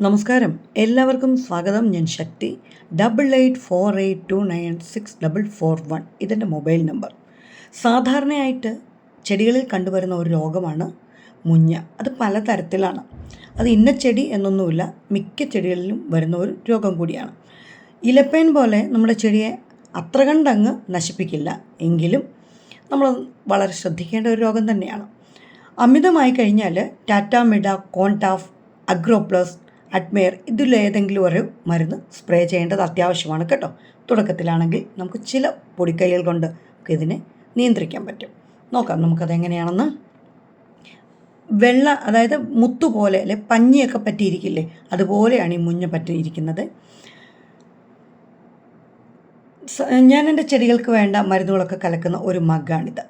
നമസ്കാരം, എല്ലാവർക്കും സ്വാഗതം. ഞാൻ ശക്തി. 8848296441 ഇതെൻ്റെ മൊബൈൽ നമ്പർ. സാധാരണയായിട്ട് ചെടികളിൽ കണ്ടുവരുന്ന ഒരു രോഗമാണ് മുഞ്ഞ. അത് പലതരത്തിലാണ്. അത് ഇന്ന ചെടി എന്നൊന്നുമില്ല, മിക്ക ചെടികളിലും വരുന്ന ഒരു രോഗം കൂടിയാണ്. ഇലപ്പേൻ പോലെ നമ്മുടെ ചെടിയെ അത്ര കണ്ടങ്ങ് നശിപ്പിക്കില്ല, എങ്കിലും നമ്മൾ വളരെ ശ്രദ്ധിക്കേണ്ട ഒരു രോഗം തന്നെയാണ്. അമിതമായി കഴിഞ്ഞാൽ ടാറ്റാമിഡ, കോൺടാഫ്, അഗ്രോപ്ലസ്, അഡ്മയർ ഇതിലേതെങ്കിലും ഒരു മരുന്ന് സ്പ്രേ ചെയ്യേണ്ടത് അത്യാവശ്യമാണ് കേട്ടോ. തുടക്കത്തിലാണെങ്കിൽ നമുക്ക് ചില പൊടിക്കൈകൾ കൊണ്ട് ഇതിനെ നിയന്ത്രിക്കാൻ പറ്റും. നോക്കാം നമുക്കതെങ്ങനെയാണെന്ന്. അതായത് മുത്തുപോലെ അല്ലെ പഞ്ഞിയൊക്കെ പറ്റിയിരിക്കില്ലേ, അതുപോലെയാണ് ഈ മുഞ്ഞ പറ്റിയിരിക്കുന്നത്. ഞാൻ എൻ്റെ ചെടികൾക്ക് വേണ്ട മരുന്നുകളൊക്കെ കലക്കുന്ന ഒരു മഗ്ഗാണിത്.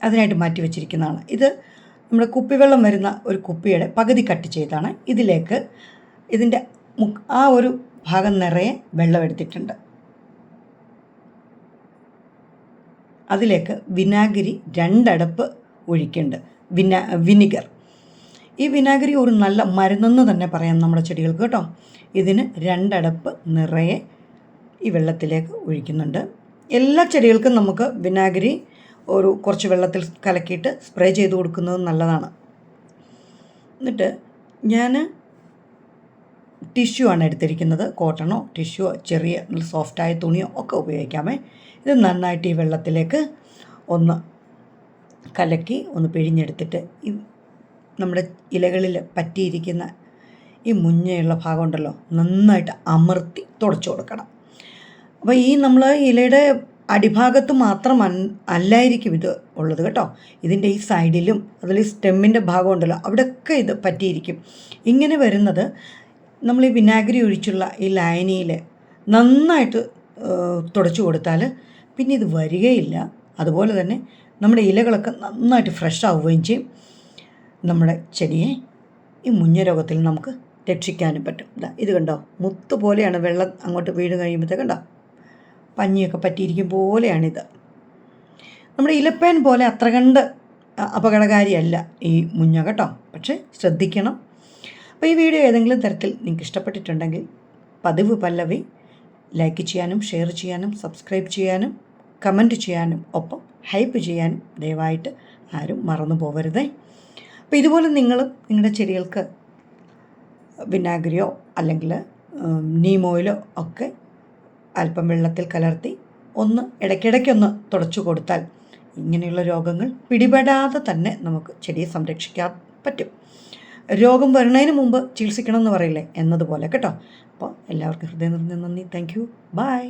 അതിനായിട്ട് മാറ്റി വെച്ചിരിക്കുന്നതാണ്. ഇത് നമ്മുടെ കുപ്പിവെള്ളം വരുന്ന ഒരു കുപ്പിയുടെ പകുതി കട്ട് ചെയ്താണ്. ഇതിലേക്ക് ഇതിൻ്റെ ആ ഒരു ഭാഗം നിറയെ വെള്ളം എടുത്തിട്ടുണ്ട്. അതിലേക്ക് വിനാഗിരി 2 അടപ്പ് ഒഴിക്കുന്നുണ്ട്. വിനിഗർ. ഈ വിനാഗിരി ഒരു നല്ല മരുന്നെന്ന് തന്നെ പറയാം നമ്മുടെ ചെടികൾക്ക് കേട്ടോ. ഇതിന് 2 അടപ്പ് നിറയെ ഈ വെള്ളത്തിലേക്ക് ഒഴിക്കുന്നുണ്ട്. എല്ലാ ചെടികൾക്കും നമുക്ക് വിനാഗിരി കുറച്ച് വെള്ളത്തിൽ കലക്കിയിട്ട് സ്പ്രേ ചെയ്ത് കൊടുക്കുന്നത് നല്ലതാണ്. എന്നിട്ട് ഞാൻ ടിഷ്യൂ ആണ് എടുത്തിരിക്കുന്നത്. കോട്ടണോ ടിഷ്യൂവോ ചെറിയ സോഫ്റ്റായ തുണിയോ ഒക്കെ ഉപയോഗിക്കാമേ. ഇത് നന്നായിട്ട് ഈ വെള്ളത്തിലേക്ക് ഒന്ന് കലക്കി ഒന്ന് പിഴിഞ്ഞെടുത്തിട്ട് ഈ നമ്മുടെ ഇലകളിൽ പറ്റിയിരിക്കുന്ന ഈ മുഞ്ഞയുള്ള ഭാഗം ഉണ്ടല്ലോ, നന്നായിട്ട് അമർത്തി തുടച്ചു കൊടുക്കണം. അപ്പോൾ ഈ നമ്മൾ ഇലയുടെ അടിഭാഗത്ത് മാത്രം അല്ലായിരിക്കും ഇത് ഉള്ളത് കേട്ടോ. ഇതിൻ്റെ ഈ സൈഡിലും അതുപോലെ ഈ സ്റ്റെമ്മിൻ്റെ ഭാഗം ഉണ്ടല്ലോ, അവിടെയൊക്കെ ഇത് പറ്റിയിരിക്കും. ഇങ്ങനെ വരുന്നത് നമ്മൾ ഈ വിനാഗിരി ഒഴിച്ചുള്ള ഈ ലായനിയിൽ നന്നായിട്ട് തുടച്ചു കൊടുത്താൽ പിന്നെ ഇത് വരികയില്ല. അതുപോലെ തന്നെ നമ്മുടെ ഇലകളൊക്കെ നന്നായിട്ട് ഫ്രഷ് ആവുകയും ചെയ്യും. നമ്മുടെ ചെടിയെ ഈ മുഞ്ഞ രോഗത്തിൽ നമുക്ക് രക്ഷിക്കാനും പറ്റും. ഇത് കണ്ടോ, മുത്ത് പോലെയാണ് വെള്ളം അങ്ങോട്ട് വീണ് കഴിയുമ്പോഴത്തേക്ക് കണ്ടോ, പഞ്ഞിയൊക്കെ പറ്റിയിരിക്കും പോലെയാണിത്. നമ്മുടെ ഇലപ്പേൻ പോലെ അത്ര കണ്ട് അപകടകാരിയല്ല ഈ മുഞ്ഞ കേട്ടോ, പക്ഷേ ശ്രദ്ധിക്കണം. അപ്പോൾ ഈ വീഡിയോ ഏതെങ്കിലും തരത്തിൽ നിങ്ങൾക്ക് ഇഷ്ടപ്പെട്ടിട്ടുണ്ടെങ്കിൽ പതിവ് പല്ലവി ലൈക്ക് ചെയ്യാനും ഷെയർ ചെയ്യാനും സബ്സ്ക്രൈബ് ചെയ്യാനും കമൻറ്റ് ചെയ്യാനും ഒപ്പം ഹൈപ്പ് ചെയ്യാനും ദയവായിട്ട് ആരും മറന്നു പോകരുതേ. അപ്പോൾ ഇതുപോലെ നിങ്ങളും നിങ്ങളുടെ ചെടികൾക്ക് വിനാഗിരിയോ അല്ലെങ്കിൽ നീം ഓയിലോ ഒക്കെ അല്പം വെള്ളത്തിൽ കലർത്തി ഇടയ്ക്കിടയ്ക്കൊന്ന് തുടച്ചു കൊടുത്താൽ ഇങ്ങനെയുള്ള രോഗങ്ങൾ പിടിപെടാതെ തന്നെ നമുക്ക് ചെടിയെ സംരക്ഷിക്കാൻ പറ്റും. രോഗം വരുന്നതിന് മുമ്പ് ചികിത്സിക്കണം എന്ന് പറയില്ലേ, എന്നതുപോലെ കേട്ടോ. അപ്പോൾ എല്ലാവർക്കും ഹൃദയം നിറഞ്ഞ നന്ദി. Thank you. ബൈ.